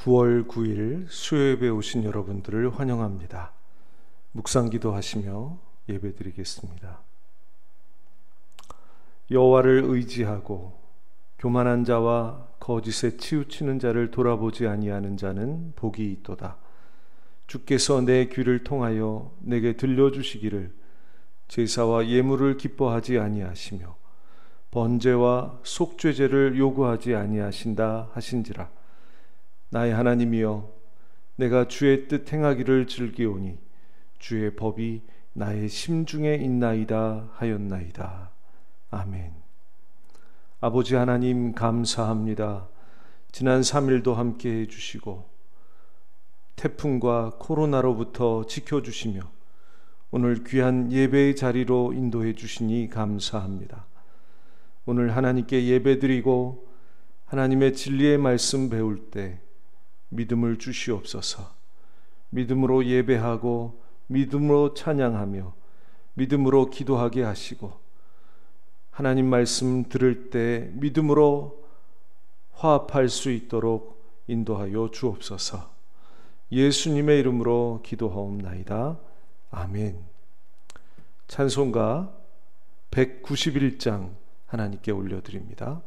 9월 9일 수요예배 오신 여러분들을 환영합니다. 묵상기도 하시며 예배드리겠습니다. 여호와를 의지하고 교만한 자와 거짓에 치우치는 자를 돌아보지 아니하는 자는 복이 있도다. 주께서 내 귀를 통하여 내게 들려주시기를 제사와 예물을 기뻐하지 아니하시며 번제와 속죄제를 요구하지 아니하신다 하신지라. 나의 하나님이여, 내가 주의 뜻 행하기를 즐기오니 주의 법이 나의 심중에 있나이다 하였나이다. 아멘. 아버지 하나님 감사합니다. 지난 3일도 함께 해주시고 태풍과 코로나로부터 지켜주시며 오늘 귀한 예배의 자리로 인도해 주시니 감사합니다. 오늘 하나님께 예배드리고 하나님의 진리의 말씀 배울 때 믿음을 주시옵소서. 믿음으로 예배하고 믿음으로 찬양하며 믿음으로 기도하게 하시고 하나님 말씀 들을 때 믿음으로 화합할 수 있도록 인도하여 주옵소서. 예수님의 이름으로 기도하옵나이다. 아멘. 찬송가 191장 하나님께 올려드립니다.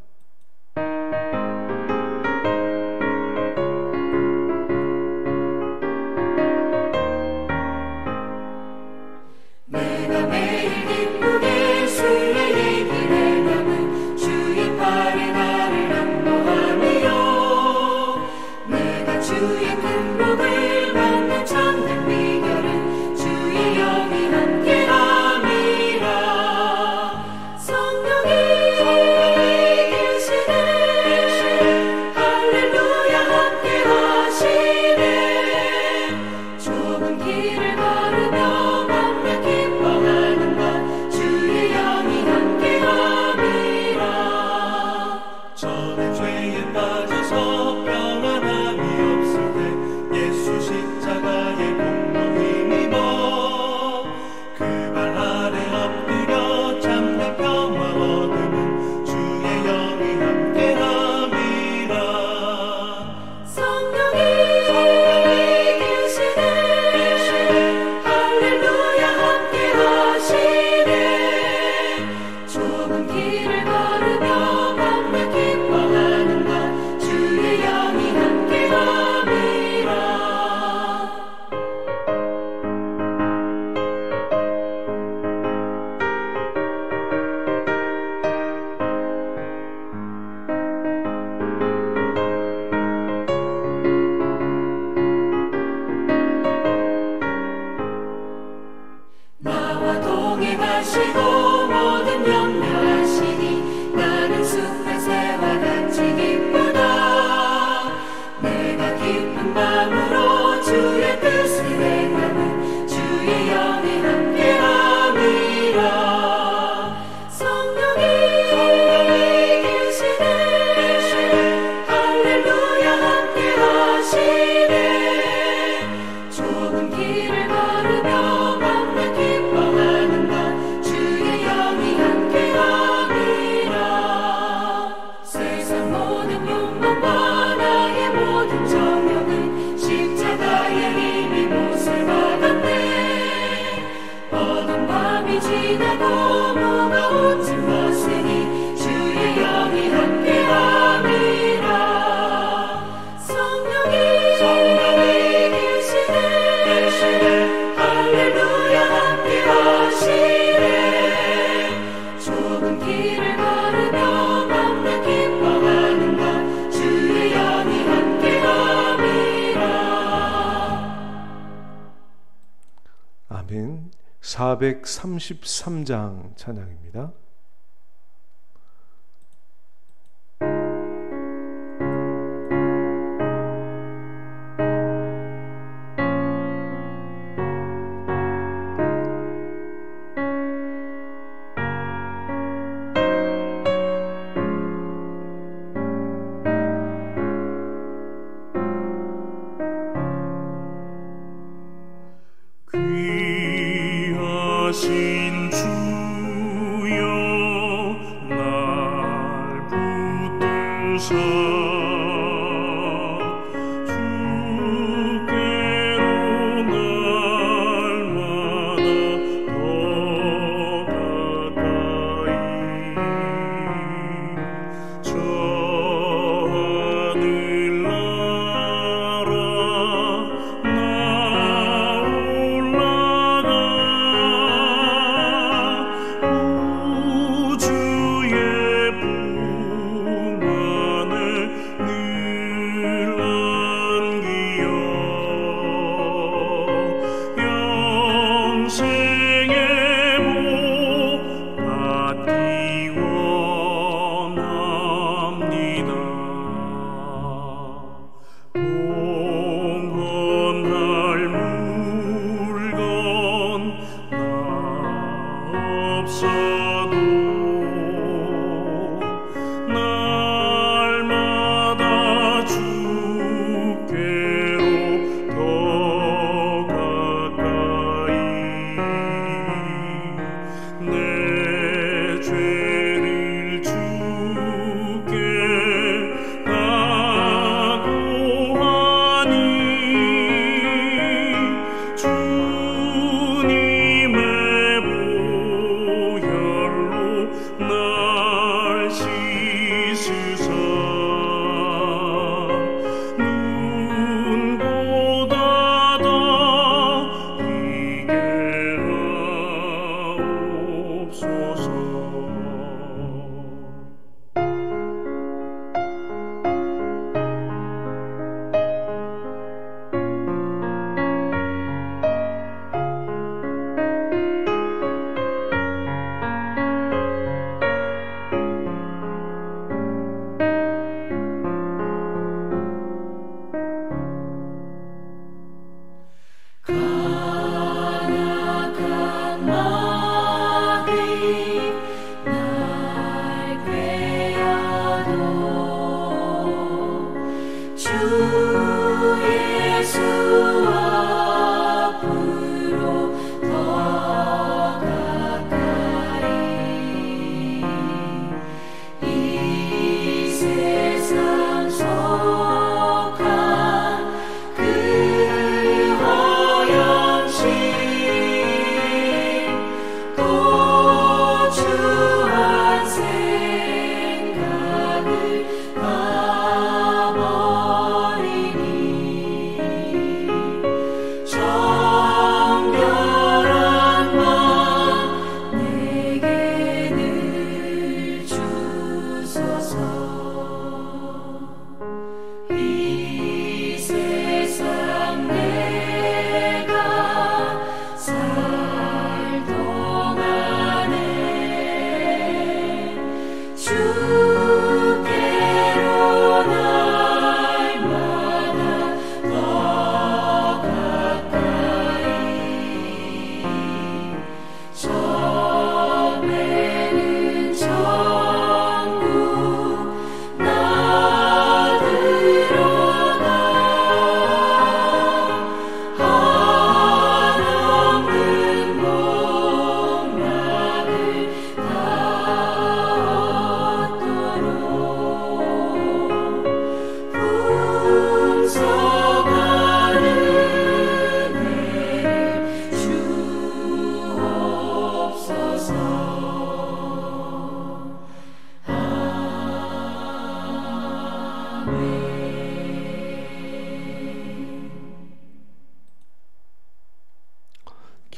아멘. 433장 찬양입니다. 귀하신 주여 날 붙드사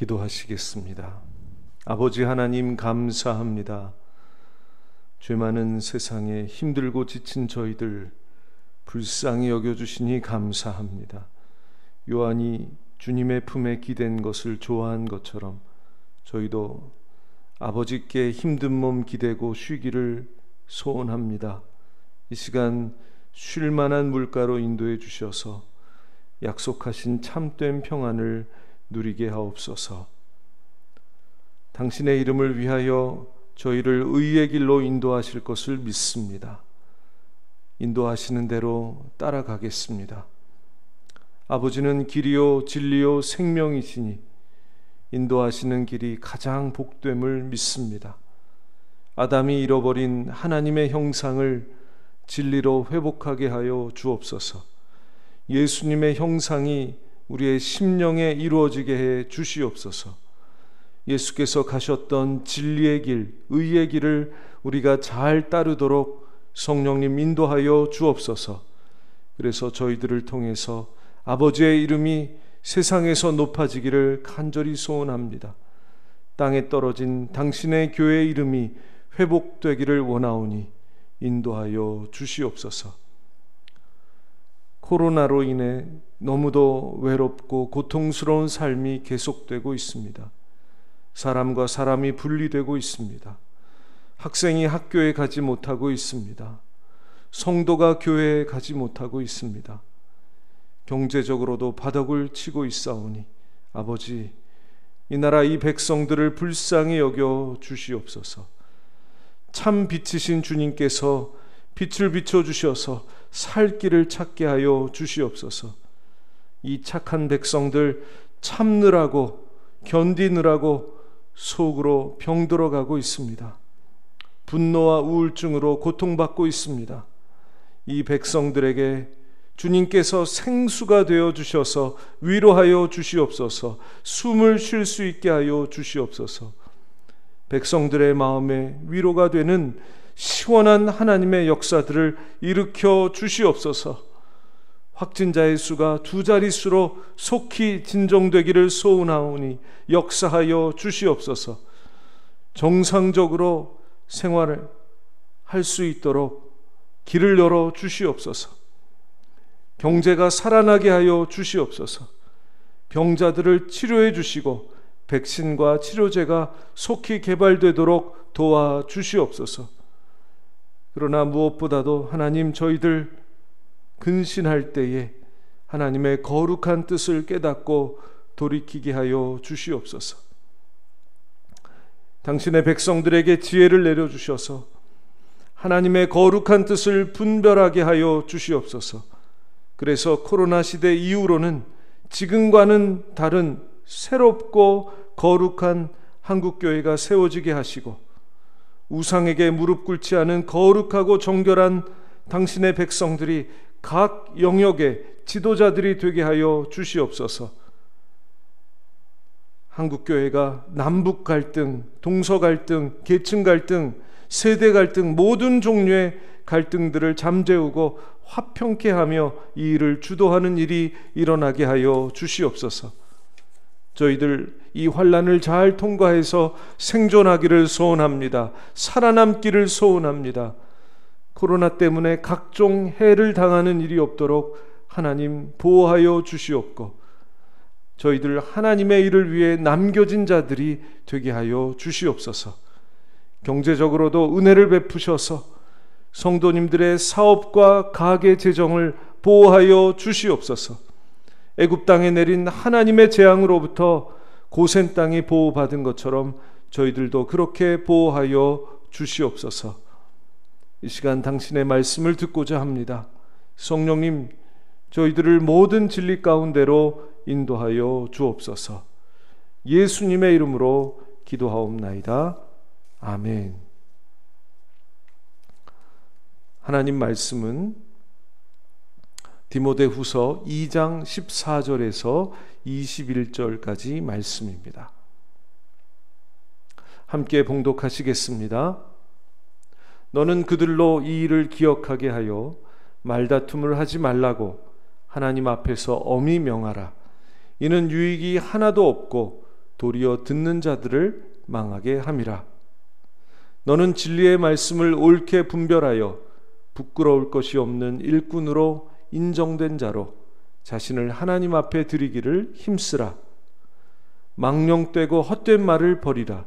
기도하시겠습니다. 아버지 하나님, 감사합니다. 죄 많은 세상에 힘들고 지친 저희들 불쌍히 여겨주시니 감사합니다. 요한이 주님의 품에 기댄 것을 좋아한 것처럼 저희도 아버지께 힘든 몸 기대고 쉬기를 소원합니다. 이 시간 쉴 만한 물가로 인도해 주셔서 약속하신 참된 평안을 누리게 하옵소서. 당신의 이름을 위하여 저희를 의의 길로 인도하실 것을 믿습니다. 인도하시는 대로 따라가겠습니다. 아버지는 길이요 진리요 생명이시니 인도하시는 길이 가장 복됨을 믿습니다. 아담이 잃어버린 하나님의 형상을 진리로 회복하게 하여 주옵소서. 예수님의 형상이 우리의 심령에 이루어지게 해 주시옵소서. 예수께서 가셨던 진리의 길, 의의 길을 우리가 잘 따르도록 성령님 인도하여 주옵소서. 그래서 저희들을 통해서 아버지의 이름이 세상에서 높아지기를 간절히 소원합니다. 땅에 떨어진 당신의 교회의 이름이 회복되기를 원하오니 인도하여 주시옵소서. 코로나로 인해 너무도 외롭고 고통스러운 삶이 계속되고 있습니다. 사람과 사람이 분리되고 있습니다. 학생이 학교에 가지 못하고 있습니다. 성도가 교회에 가지 못하고 있습니다. 경제적으로도 바닥을 치고 있사오니 아버지, 이 나라 이 백성들을 불쌍히 여겨 주시옵소서. 참 빛이신 주님께서 빛을 비춰주셔서 살 길을 찾게 하여 주시옵소서. 이 착한 백성들 참느라고 견디느라고 속으로 병들어가고 있습니다. 분노와 우울증으로 고통받고 있습니다. 이 백성들에게 주님께서 생수가 되어 주셔서 위로하여 주시옵소서. 숨을 쉴 수 있게 하여 주시옵소서. 백성들의 마음에 위로가 되는 시원한 하나님의 역사들을 일으켜 주시옵소서. 확진자의 수가 2자릿수로 속히 진정되기를 소원하오니 역사하여 주시옵소서. 정상적으로 생활을 할 수 있도록 길을 열어 주시옵소서. 경제가 살아나게 하여 주시옵소서. 병자들을 치료해 주시고 백신과 치료제가 속히 개발되도록 도와 주시옵소서. 그러나 무엇보다도 하나님, 저희들 근신할 때에 하나님의 거룩한 뜻을 깨닫고 돌이키게 하여 주시옵소서. 당신의 백성들에게 지혜를 내려주셔서 하나님의 거룩한 뜻을 분별하게 하여 주시옵소서. 그래서 코로나 시대 이후로는 지금과는 다른 새롭고 거룩한 한국교회가 세워지게 하시고 우상에게 무릎 꿇지 않은 거룩하고 정결한 당신의 백성들이 각 영역의 지도자들이 되게 하여 주시옵소서. 한국교회가 남북 갈등, 동서 갈등, 계층 갈등, 세대 갈등, 모든 종류의 갈등들을 잠재우고 화평케 하며 이 일을 주도하는 일이 일어나게 하여 주시옵소서. 저희들 이 환난을 잘 통과해서 생존하기를 소원합니다. 살아남기를 소원합니다. 코로나 때문에 각종 해를 당하는 일이 없도록 하나님 보호하여 주시옵고 저희들 하나님의 일을 위해 남겨진 자들이 되게 하여 주시옵소서. 경제적으로도 은혜를 베푸셔서 성도님들의 사업과 가계 재정을 보호하여 주시옵소서. 애굽 땅에 내린 하나님의 재앙으로부터 고센 땅이 보호받은 것처럼 저희들도 그렇게 보호하여 주시옵소서. 이 시간 당신의 말씀을 듣고자 합니다. 성령님, 저희들을 모든 진리 가운데로 인도하여 주옵소서. 예수님의 이름으로 기도하옵나이다. 아멘. 하나님 말씀은 디모데후서 2장 14절에서 21절까지 말씀입니다. 함께 봉독하시겠습니다. 너는 그들로 이 일을 기억하게 하여 말다툼을 하지 말라고 하나님 앞에서 엄히 명하라. 이는 유익이 하나도 없고 도리어 듣는 자들을 망하게 함이라. 너는 진리의 말씀을 옳게 분별하여 부끄러울 것이 없는 일꾼으로 인정된 자로 자신을 하나님 앞에 드리기를 힘쓰라. 망령되고 헛된 말을 버리라.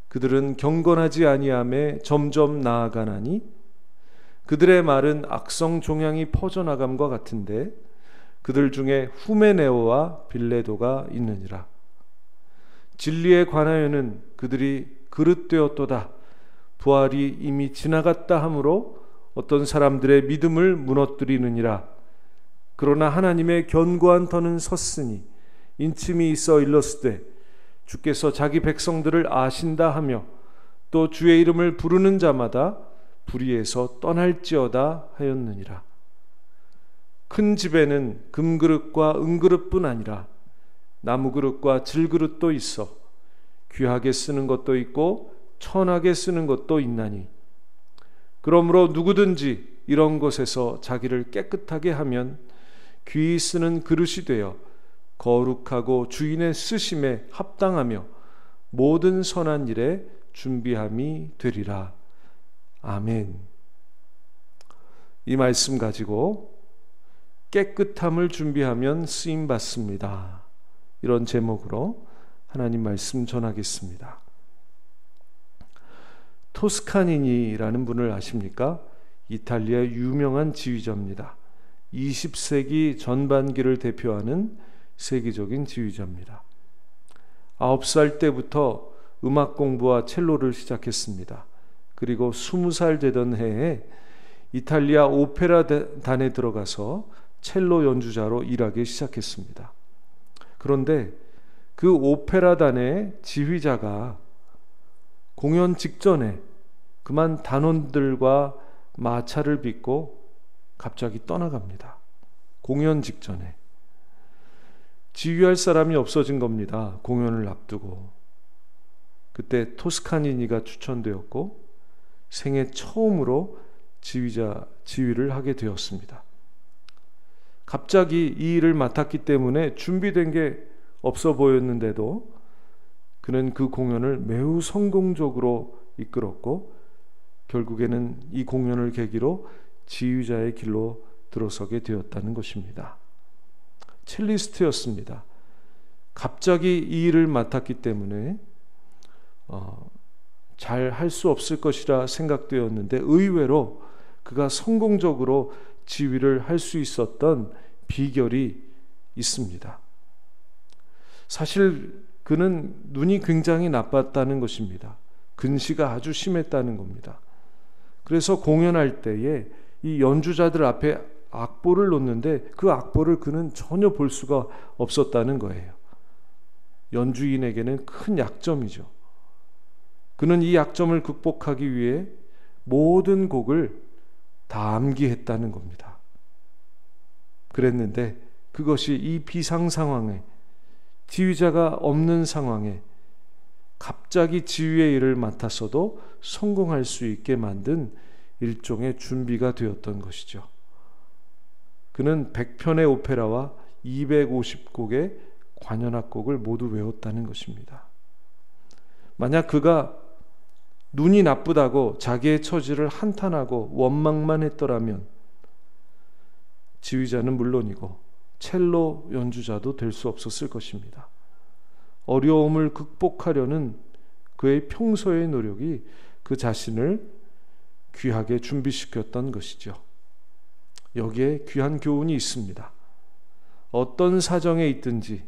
그들은 경건하지 아니함에 점점 나아가나니 그들의 말은 악성 종양이 퍼져나감과 같은데 그들 중에 후메네오와 빌레도가 있느니라. 진리에 관하여는 그들이 그릇되었도다. 부활이 이미 지나갔다 하므로 어떤 사람들의 믿음을 무너뜨리느니라. 그러나 하나님의 견고한 터는 섰으니 인침이 있어 일렀으되 주께서 자기 백성들을 아신다 하며 또 주의 이름을 부르는 자마다 불의에서 떠날지어다 하였느니라. 큰 집에는 금그릇과 은그릇뿐 아니라 나무그릇과 질그릇도 있어 귀하게 쓰는 것도 있고 천하게 쓰는 것도 있나니 그러므로 누구든지 이런 것에서 자기를 깨끗하게 하면 귀히 쓰는 그릇이 되어 거룩하고 주인의 쓰심에 합당하며 모든 선한 일에 준비함이 되리라. 아멘. 이 말씀 가지고 깨끗함을 준비하면 쓰임받습니다. 이런 제목으로 하나님 말씀 전하겠습니다. 토스카니니라는 분을 아십니까? 이탈리아의 유명한 지휘자입니다. 20세기 전반기를 대표하는 세계적인 지휘자입니다. 9살 때부터 음악 공부와 첼로를 시작했습니다. 그리고 20살 되던 해에 이탈리아 오페라단에 들어가서 첼로 연주자로 일하기 시작했습니다. 그런데 그 오페라단의 지휘자가 공연 직전에 그만 단원들과 마차를 빚고 갑자기 떠나갑니다. 공연 직전에. 지휘할 사람이 없어진 겁니다. 공연을 앞두고. 그때 토스카니니가 추천되었고 생애 처음으로 지휘를 하게 되었습니다. 갑자기 이 일을 맡았기 때문에 준비된 게 없어 보였는데도 그는 그 공연을 매우 성공적으로 이끌었고 결국에는 이 공연을 계기로 지휘자의 길로 들어서게 되었다는 것입니다. 첼리스트였습니다. 갑자기 이 일을 맡았기 때문에 잘 할 수 없을 것이라 생각되었는데 의외로 그가 성공적으로 지휘를 할 수 있었던 비결이 있습니다. 사실 그는 눈이 굉장히 나빴다는 것입니다. 근시가 아주 심했다는 겁니다. 그래서 공연할 때에 이 연주자들 악보를 놓는데 그 악보를 그는 전혀 볼 수가 없었다는 거예요. 연주인에게는 큰 약점이죠. 그는 이 약점을 극복하기 위해 모든 곡을 다 암기했다는 겁니다. 그랬는데 그것이 이 비상 상황에, 지휘자가 없는 상황에 갑자기 지휘의 일을 맡았어도 성공할 수 있게 만든 일종의 준비가 되었던 것이죠. 그는 100편의 오페라와 250곡의 관현악곡을 모두 외웠다는 것입니다. 만약 그가 눈이 나쁘다고 자기의 처지를 한탄하고 원망만 했더라면 지휘자는 물론이고 첼로 연주자도 될 수 없었을 것입니다. 어려움을 극복하려는 그의 평소의 노력이 그 자신을 귀하게 준비시켰던 것이죠. 여기에 귀한 교훈이 있습니다. 어떤 사정에 있든지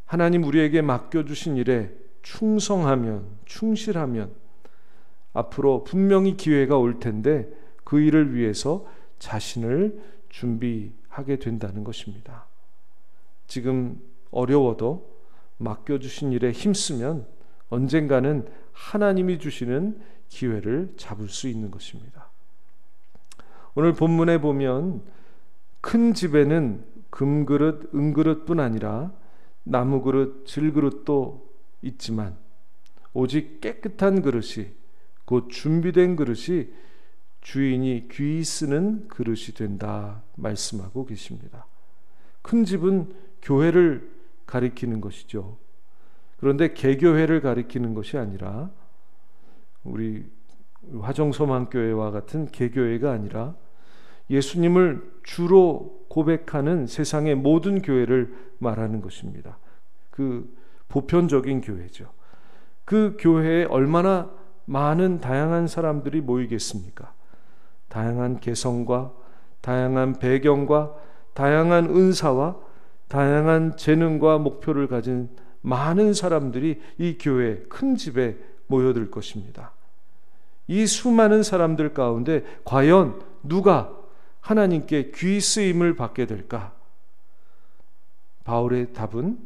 하나님 우리에게 맡겨주신 일에 충실하면 앞으로 분명히 기회가 올 텐데 그 일을 위해서 자신을 준비하게 된다는 것입니다. 지금 어려워도 맡겨주신 일에 힘쓰면 언젠가는 하나님이 주시는 기회를 잡을 수 있는 것입니다. 오늘 본문에 보면 큰 집에는 금그릇, 은그릇뿐 아니라 나무그릇, 질그릇도 있지만 오직 깨끗한 그릇이, 곧 준비된 그릇이 주인이 귀히 쓰는 그릇이 된다 말씀하고 계십니다. 큰 집은 교회를 가리키는 것이죠. 그런데 개교회를 가리키는 것이 아니라 우리 화정소망교회와 같은 개교회가 아니라 예수님을 주로 고백하는 세상의 모든 교회를 말하는 것입니다. 그 보편적인 교회죠. 그 교회에 얼마나 많은 다양한 사람들이 모이겠습니까? 다양한 개성과 다양한 배경과 다양한 은사와 다양한 재능과 목표를 가진 많은 사람들이 이 교회 큰 집에 모여들 것입니다. 이 수많은 사람들 가운데 과연 누가 하나님께 귀 쓰임을 받게 될까? 바울의 답은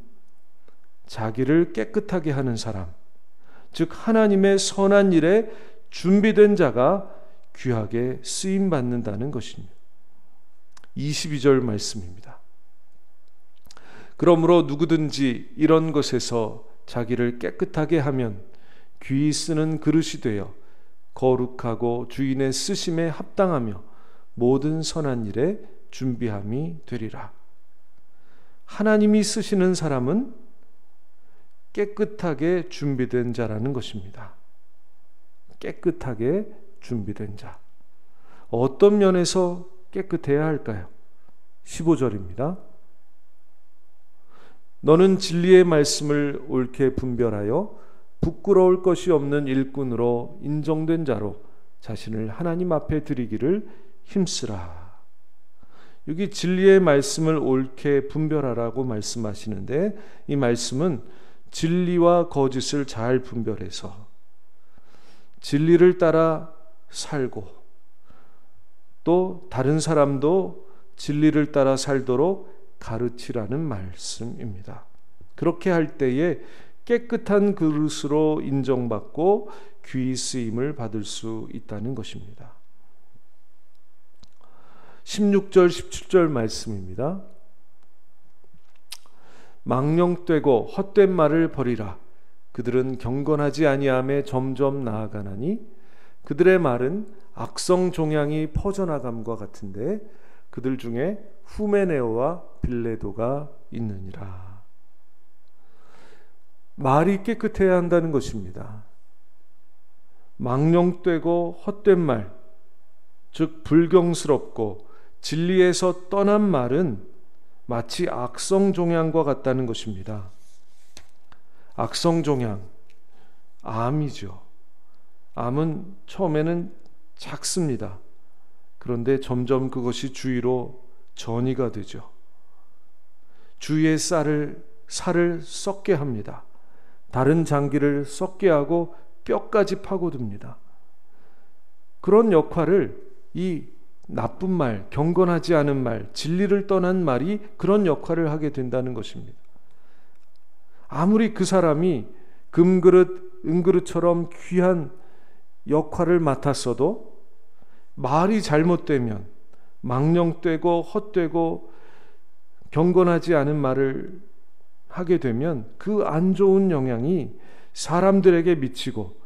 자기를 깨끗하게 하는 사람, 즉 하나님의 선한 일에 준비된 자가 귀하게 쓰임 받는다는 것입니다. 22절 말씀입니다. 그러므로 누구든지 이런 것에서 자기를 깨끗하게 하면 귀히 쓰는 그릇이 되어 거룩하고 주인의 쓰심에 합당하며 모든 선한 일에 준비함이 되리라. 하나님이 쓰시는 사람은 깨끗하게 준비된 자라는 것입니다. 깨끗하게 준비된 자. 어떤 면에서 깨끗해야 할까요? 15절입니다. 너는 진리의 말씀을 옳게 분별하여 부끄러울 것이 없는 일꾼으로 인정된 자로 자신을 하나님 앞에 드리기를 힘쓰라. 여기 진리의 말씀을 옳게 분별하라고 말씀하시는데 이 말씀은 진리와 거짓을 잘 분별해서 진리를 따라 살고 또 다른 사람도 진리를 따라 살도록 가르치라는 말씀입니다. 그렇게 할 때에 깨끗한 그릇으로 인정받고 귀히 쓰임을 받을 수 있다는 것입니다. 16절 17절 말씀입니다. 망령되고 헛된 말을 버리라. 그들은 경건하지 아니함에 점점 나아가나니 그들의 말은 악성 종양이 퍼져나감과 같은데 그들 중에 후메네오와 빌레도가 있느니라. 말이 깨끗해야 한다는 것입니다. 망령되고 헛된 말, 즉 불경스럽고 진리에서 떠난 말은 마치 악성 종양과 같다는 것입니다. 악성 종양, 암이죠. 암은 처음에는 작습니다. 그런데 점점 그것이 주위로 전이가 되죠. 주위의 살을 썩게 합니다. 다른 장기를 썩게 하고 뼈까지 파고듭니다. 그런 역할을 이 나쁜 말, 경건하지 않은 말, 진리를 떠난 말이 그런 역할을 하게 된다는 것입니다. 아무리 그 사람이 금그릇, 은그릇처럼 귀한 역할을 맡았어도 말이 잘못되면 망령되고 헛되고 경건하지 않은 말을 하게 되면 그 안 좋은 영향이 사람들에게 미치고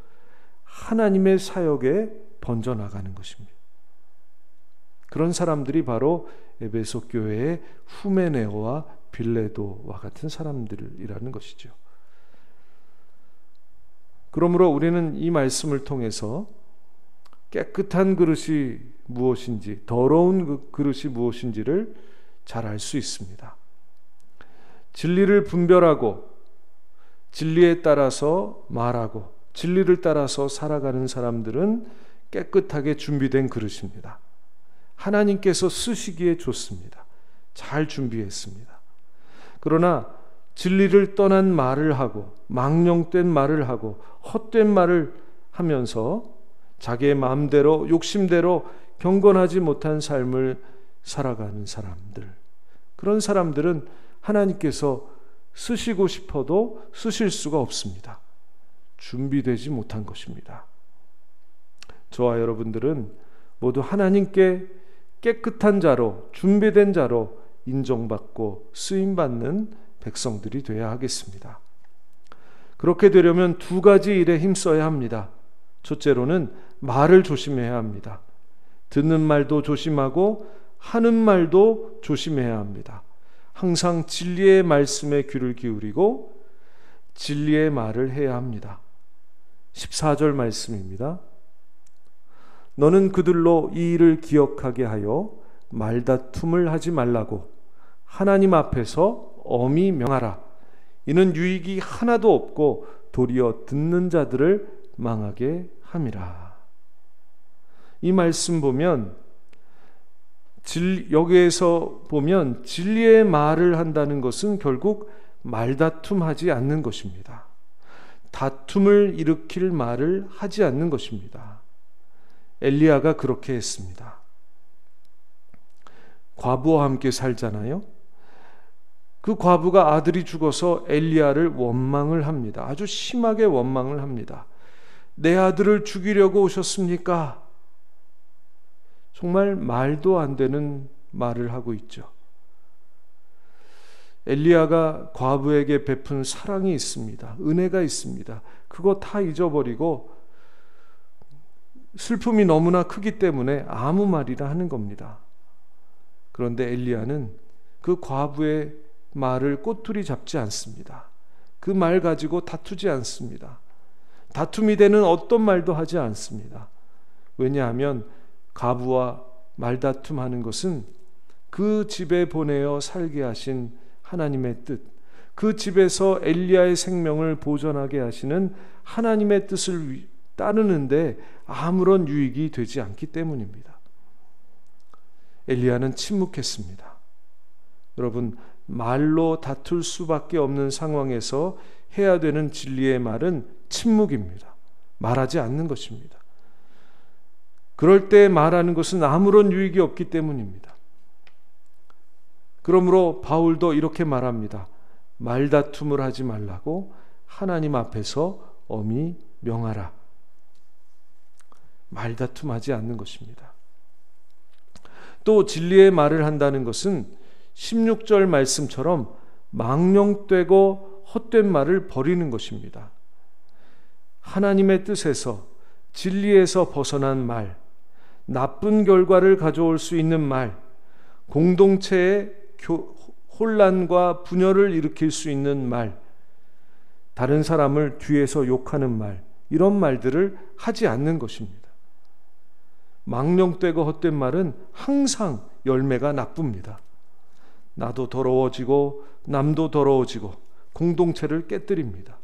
하나님의 사역에 번져나가는 것입니다. 그런 사람들이 바로 에베소 교회의 후메네오와 빌레도와 같은 사람들이라는 것이죠. 그러므로 우리는 이 말씀을 통해서 깨끗한 그릇이 무엇인지, 더러운 그릇이 무엇인지를 잘 알 수 있습니다. 진리를 분별하고 진리에 따라서 말하고 진리를 따라서 살아가는 사람들은 깨끗하게 준비된 그릇입니다. 하나님께서 쓰시기에 좋습니다. 잘 준비했습니다. 그러나 진리를 떠난 말을 하고 망령된 말을 하고 헛된 말을 하면서 자기의 마음대로 욕심대로 경건하지 못한 삶을 살아가는 사람들, 그런 사람들은 하나님께서 쓰시고 싶어도 쓰실 수가 없습니다. 준비되지 못한 것입니다. 저와 여러분들은 모두 하나님께 깨끗한 자로, 준비된 자로 인정받고 쓰임받는 백성들이 되어야 하겠습니다. 그렇게 되려면 두 가지 일에 힘써야 합니다. 첫째로는 말을 조심해야 합니다. 듣는 말도 조심하고 하는 말도 조심해야 합니다. 항상 진리의 말씀에 귀를 기울이고 진리의 말을 해야 합니다. 14절 말씀입니다. 너는 그들로 이 일을 기억하게 하여 말다툼을 하지 말라고 하나님 앞에서 엄히 명하라. 이는 유익이 하나도 없고 도리어 듣는 자들을 망하게 함이라. 이 말씀 보면 여기에서 보면 진리의 말을 한다는 것은 결국 말다툼하지 않는 것입니다. 다툼을 일으킬 말을 하지 않는 것입니다. 엘리야가 그렇게 했습니다. 과부와 함께 살잖아요. 그 과부가 아들이 죽어서 엘리야를 원망을 합니다. 아주 심하게 원망을 합니다. 내 아들을 죽이려고 오셨습니까? 정말 말도 안 되는 말을 하고 있죠. 엘리야가 과부에게 베푼 사랑이 있습니다. 은혜가 있습니다. 그거 다 잊어버리고 슬픔이 너무나 크기 때문에 아무 말이나 하는 겁니다. 그런데 엘리야는 그 과부의 말을 꼬투리 잡지 않습니다. 그 말 가지고 다투지 않습니다. 다툼이 되는 어떤 말도 하지 않습니다. 왜냐하면 과부와 말다툼하는 것은 그 집에 보내어 살게 하신 하나님의 뜻, 그 집에서 엘리야의 생명을 보존하게 하시는 하나님의 뜻을 따르는데 아무런 유익이 되지 않기 때문입니다. 엘리야는 침묵했습니다. 여러분, 말로 다툴 수밖에 없는 상황에서 해야 되는 진리의 말은 침묵입니다. 말하지 않는 것입니다. 그럴 때 말하는 것은 아무런 유익이 없기 때문입니다. 그러므로 바울도 이렇게 말합니다. 말다툼을 하지 말라고 하나님 앞에서 엄히 명하라. 말다툼하지 않는 것입니다. 또 진리의 말을 한다는 것은 16절 말씀처럼 망령되고 헛된 말을 버리는 것입니다. 하나님의 뜻에서 진리에서 벗어난 말, 나쁜 결과를 가져올 수 있는 말, 공동체의 혼란과 분열을 일으킬 수 있는 말, 다른 사람을 뒤에서 욕하는 말, 이런 말들을 하지 않는 것입니다. 망령되고 헛된 말은 항상 열매가 나쁩니다. 나도 더러워지고 남도 더러워지고 공동체를 깨뜨립니다.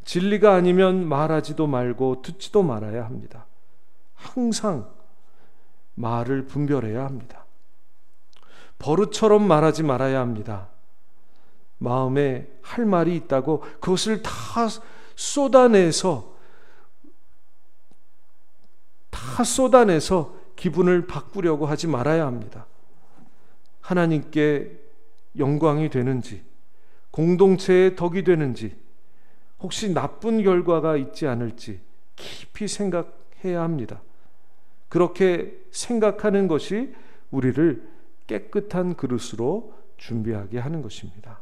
진리가 아니면 말하지도 말고 듣지도 말아야 합니다. 항상 말을 분별해야 합니다. 버릇처럼 말하지 말아야 합니다. 마음에 할 말이 있다고 그것을 다 쏟아내서 기분을 바꾸려고 하지 말아야 합니다. 하나님께 영광이 되는지, 공동체의 덕이 되는지, 혹시 나쁜 결과가 있지 않을지 깊이 생각해야 합니다. 그렇게 생각하는 것이 우리를 깨끗한 그릇으로 준비하게 하는 것입니다.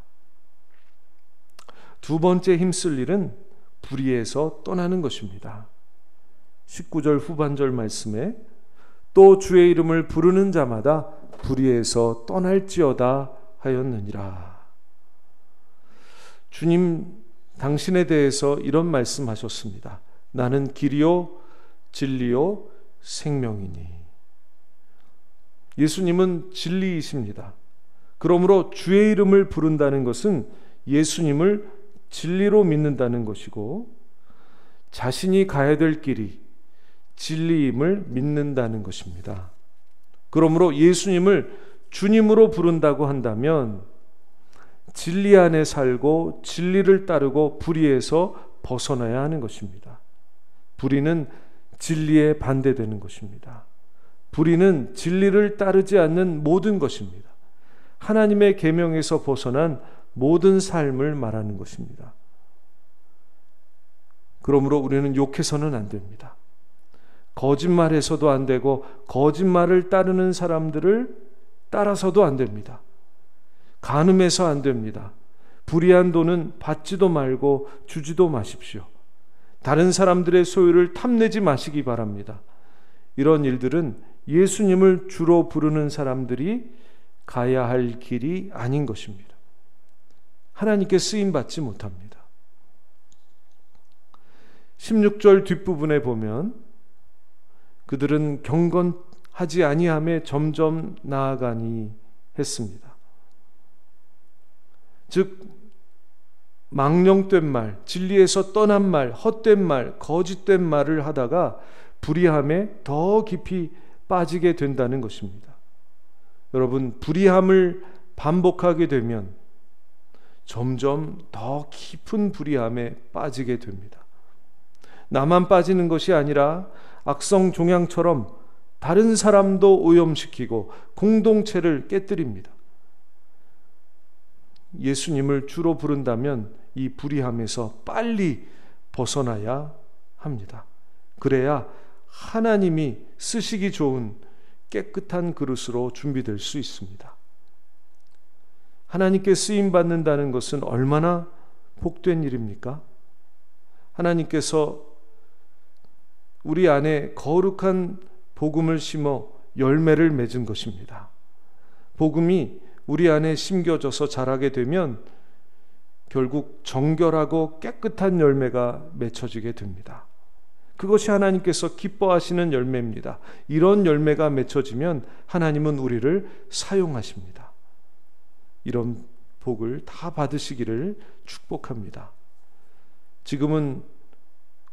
두 번째 힘쓸 일은 불의에서 떠나는 것입니다. 19절 후반절 말씀에 또 주의 이름을 부르는 자마다 불의에서 떠날지어다 하였느니라. 주님 당신에 대해서 이런 말씀하셨습니다. 나는 길이요 진리요 생명이니. 예수님은 진리이십니다. 그러므로 주의 이름을 부른다는 것은 예수님을 진리로 믿는다는 것이고, 자신이 가야 될 길이 진리임을 믿는다는 것입니다. 그러므로 예수님을 주님으로 부른다고 한다면 진리 안에 살고 진리를 따르고 불의에서 벗어나야 하는 것입니다. 불의는 진리에 반대되는 것입니다. 불의는 진리를 따르지 않는 모든 것입니다. 하나님의 계명에서 벗어난 모든 삶을 말하는 것입니다. 그러므로 우리는 욕해서는 안 됩니다. 거짓말해서도 안 되고 거짓말을 따르는 사람들을 따라서도 안 됩니다. 간음해서 안 됩니다. 불의한 돈은 받지도 말고 주지도 마십시오. 다른 사람들의 소유를 탐내지 마시기 바랍니다. 이런 일들은 예수님을 주로 부르는 사람들이 가야 할 길이 아닌 것입니다. 하나님께 쓰임받지 못합니다. 16절 뒷부분에 보면 그들은 경건하지 아니함에 점점 나아가니 했습니다. 즉 망령된 말, 진리에서 떠난 말, 헛된 말, 거짓된 말을 하다가 불의함에 더 깊이 빠지게 된다는 것입니다. 여러분, 불의함을 반복하게 되면 점점 더 깊은 불의함에 빠지게 됩니다. 나만 빠지는 것이 아니라 악성 종양처럼 다른 사람도 오염시키고 공동체를 깨뜨립니다. 예수님을 주로 부른다면 이 불의함에서 빨리 벗어나야 합니다. 그래야 하나님이 쓰시기 좋은 깨끗한 그릇으로 준비될 수 있습니다. 하나님께 쓰임받는다는 것은 얼마나 복된 일입니까? 하나님께서 우리 안에 거룩한 복음을 심어 열매를 맺은 것입니다. 복음이 우리 안에 심겨져서 자라게 되면 결국 정결하고 깨끗한 열매가 맺혀지게 됩니다. 그것이 하나님께서 기뻐하시는 열매입니다. 이런 열매가 맺혀지면 하나님은 우리를 사용하십니다. 이런 복을 다 받으시기를 축복합니다. 지금은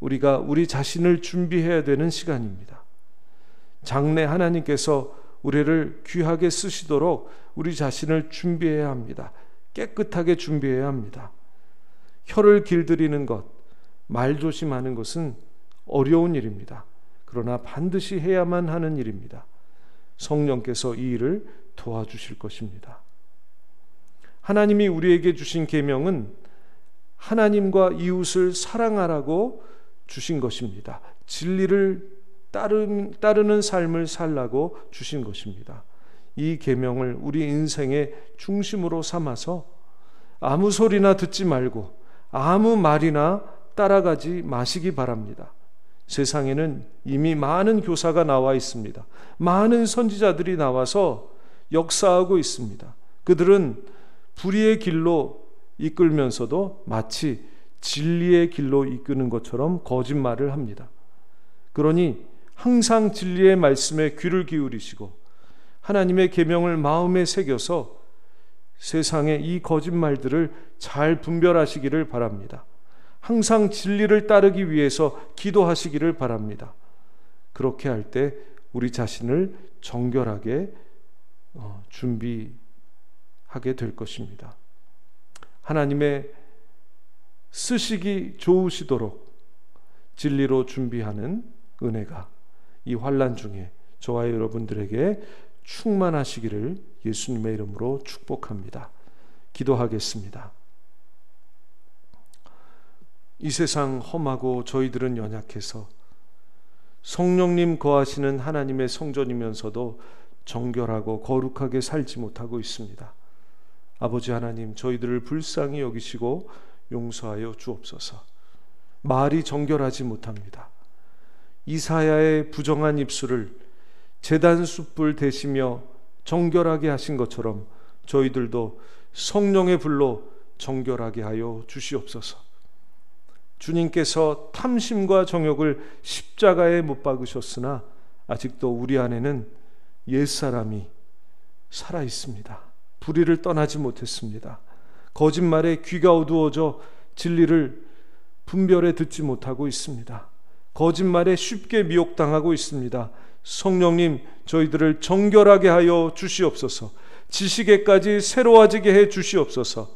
우리가 우리 자신을 준비해야 되는 시간입니다. 장래 하나님께서 우리를 귀하게 쓰시도록 우리 자신을 준비해야 합니다. 깨끗하게 준비해야 합니다. 혀를 길들이는 것, 말조심하는 것은 어려운 일입니다. 그러나 반드시 해야만 하는 일입니다. 성령께서 이 일을 도와주실 것입니다. 하나님이 우리에게 주신 계명은 하나님과 이웃을 사랑하라고 주신 것입니다. 진리를 따르는 삶을 살라고 주신 것입니다. 이 계명을 우리 인생의 중심으로 삼아서 아무 소리나 듣지 말고 아무 말이나 따라가지 마시기 바랍니다. 세상에는 이미 많은 교사가 나와 있습니다. 많은 선지자들이 나와서 역사하고 있습니다. 그들은 불의의 길로 이끌면서도 마치 진리의 길로 이끄는 것처럼 거짓말을 합니다. 그러니 항상 진리의 말씀에 귀를 기울이시고 하나님의 계명을 마음에 새겨서 세상의 이 거짓말들을 잘 분별하시기를 바랍니다. 항상 진리를 따르기 위해서 기도하시기를 바랍니다. 그렇게 할 때 우리 자신을 정결하게 준비하게 될 것입니다. 하나님의 쓰시기 좋으시도록 진리로 준비하는 은혜가 이 환난 중에 저와 여러분들에게 충만하시기를 예수님의 이름으로 축복합니다. 기도하겠습니다. 이 세상 험하고 저희들은 연약해서 성령님 거하시는 하나님의 성전이면서도 정결하고 거룩하게 살지 못하고 있습니다. 아버지 하나님, 저희들을 불쌍히 여기시고 용서하여 주옵소서. 말이 정결하지 못합니다. 이사야의 부정한 입술을 제단 숯불 대시며 정결하게 하신 것처럼 저희들도 성령의 불로 정결하게 하여 주시옵소서. 주님께서 탐심과 정욕을 십자가에 못 박으셨으나 아직도 우리 안에는 옛사람이 살아 있습니다. 불의를 떠나지 못했습니다. 거짓말에 귀가 어두워져 진리를 분별해 듣지 못하고 있습니다. 거짓말에 쉽게 미혹당하고 있습니다. 성령님, 저희들을 정결하게 하여 주시옵소서. 지식에까지 새로워지게 해 주시옵소서.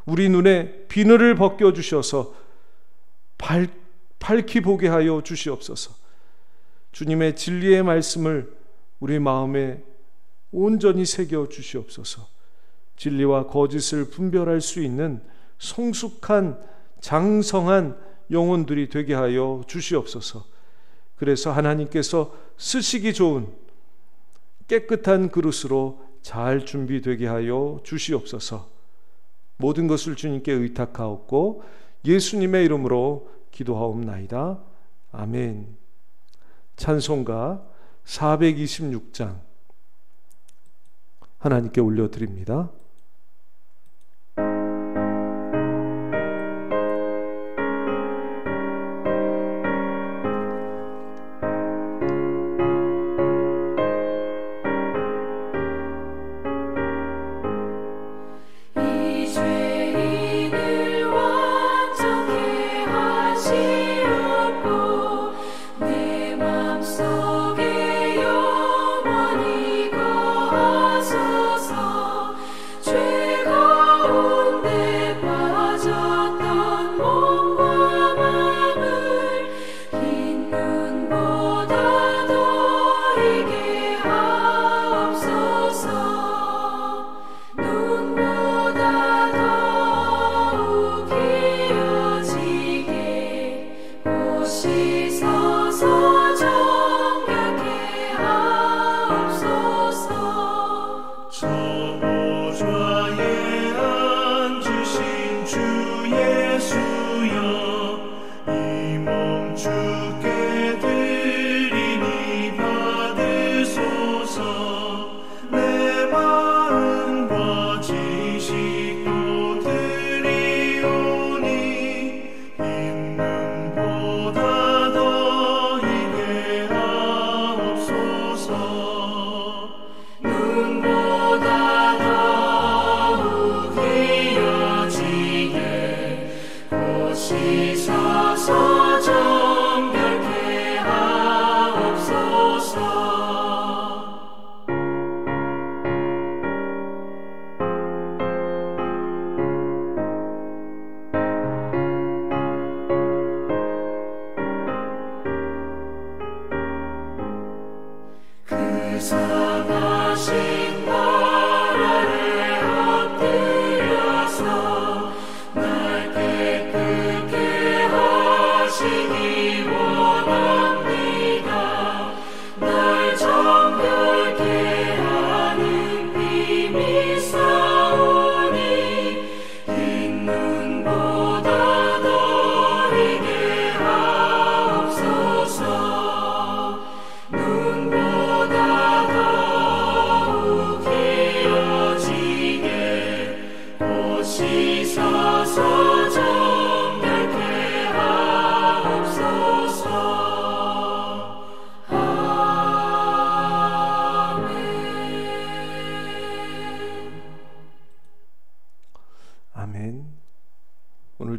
우리 눈에 비늘을 벗겨 주셔서 밝히 보게 하여 주시옵소서. 주님의 진리의 말씀을 우리 마음에 온전히 새겨 주시옵소서. 진리와 거짓을 분별할 수 있는 성숙한 장성한 영혼들이 되게 하여 주시옵소서. 그래서 하나님께서 쓰시기 좋은 깨끗한 그릇으로 잘 준비되게 하여 주시옵소서. 모든 것을 주님께 의탁하옵고 예수님의 이름으로 기도하옵나이다. 아멘. 찬송가 426장 하나님께 올려드립니다.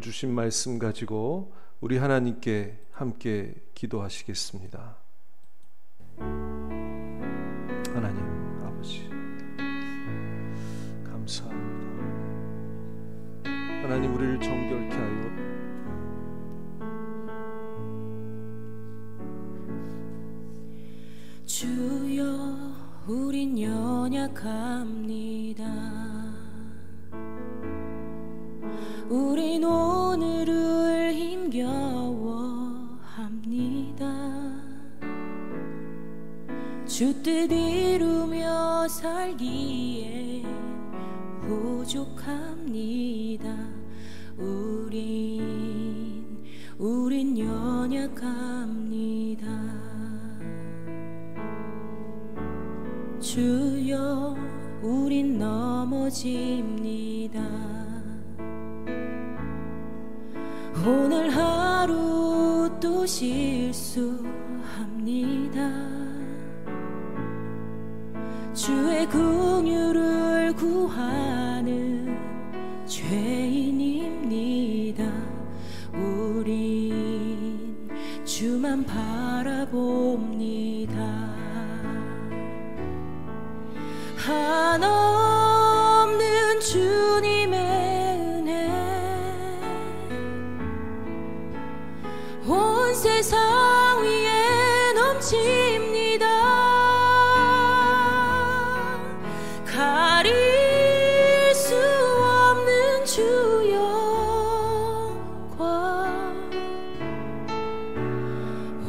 오늘 주신 말씀 가지고 우리 하나님께 함께 기도하시겠습니다. 하나님 아버지, 감사합니다. 하나님, 우리를 정결케 하여 주 연약합니다. 우린 오늘을 힘겨워합니다. 주 뜻 이루며 살기에 부족합니다. 우린 연약합니다. 주여, 우린 넘어집니다. 오늘 하루 또 실수합니다. 주의 긍휼을 구하는 죄인입니다. 우린 주만 바라봅니다. 한없는 주님의 은혜 온 세상 위에 넘칩니다. 가릴 수 없는 주 영광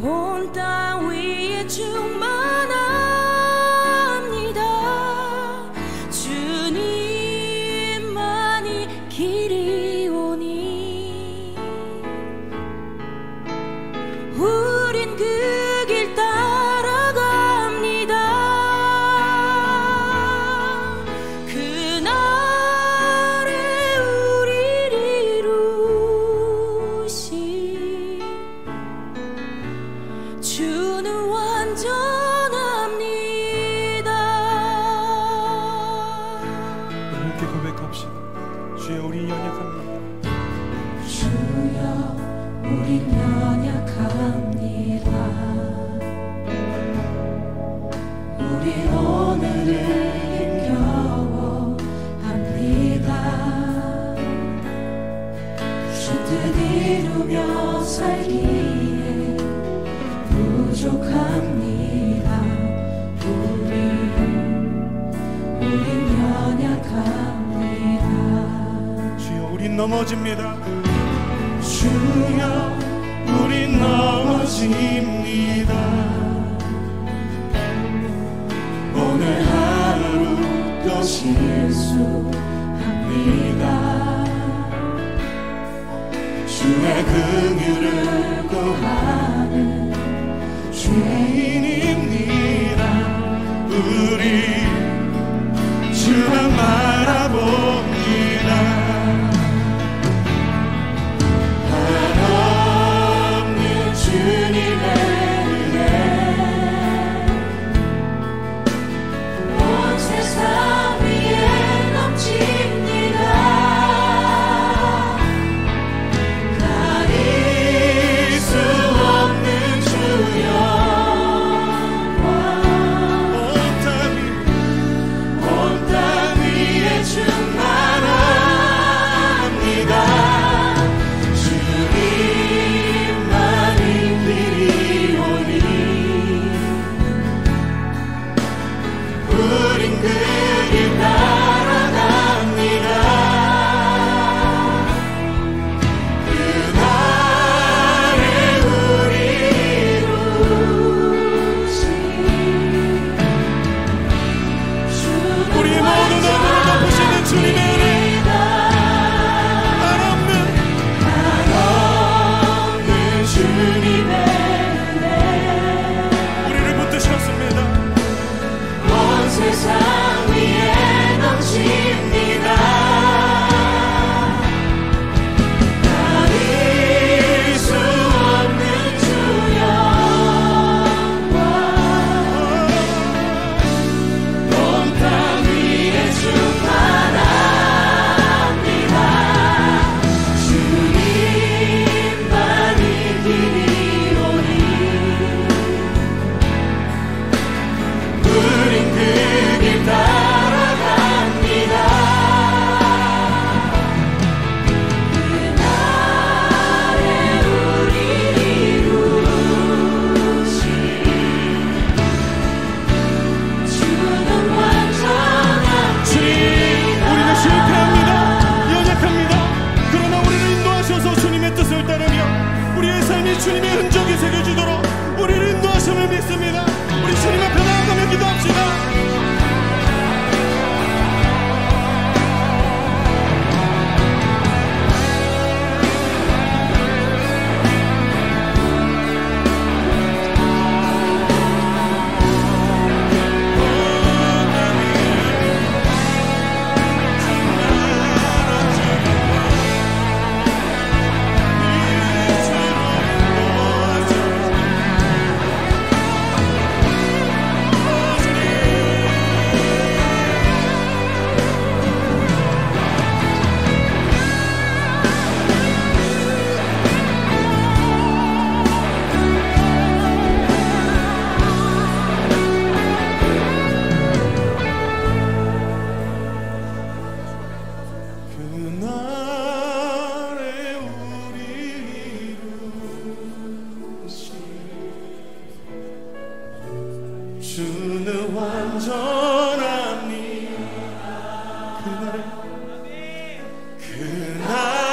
온 땅 위에 충만합니다. 주님만이 길이오니 우린 그 길 따라갑니다. 그날에 우리를 이루신 주는 완전합니다. 함께 고백합시다. 주여, 우리 연약합니다. 주여, 우린 연약합니다. 우리 오늘을 힘겨워합니다. 주 뜻 이루며 살기에 부족합니다. 우린 연약합니다. 주여, 우린 넘어집니다. 주여, 우린 넘어집니다. 오늘 하루 또 실수합니다. 주의 긍휼을 구하는 죄인입니다. 우리 주만 바라봅니다. 한없는 주님의 은혜 온 세상 위에 넘칩니다. 가릴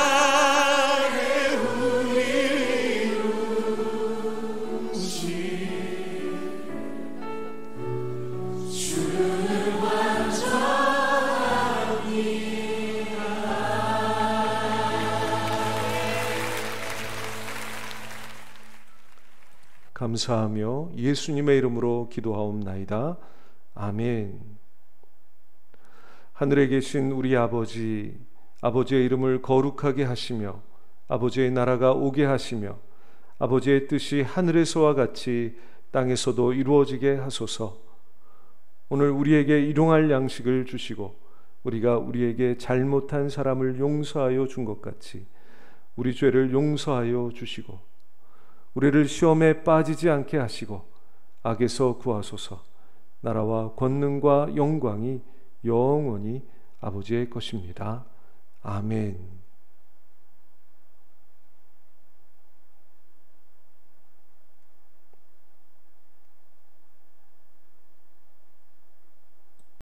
그날에 우리 이루시 주는 완전하니라. 감사하며 예수님의 이름으로 기도하옵나이다. 아멘. 하늘에 계신 우리 아버지, 아버지의 이름을 거룩하게 하시며 아버지의 나라가 오게 하시며 아버지의 뜻이 하늘에서와 같이 땅에서도 이루어지게 하소서. 오늘 우리에게 일용할 양식을 주시고 우리가 우리에게 잘못한 사람을 용서하여 준 것 같이 우리 죄를 용서하여 주시고 우리를 시험에 빠지지 않게 하시고 악에서 구하소서. 나라와 권능과 영광이 영원히 아버지의 것입니다. 아멘.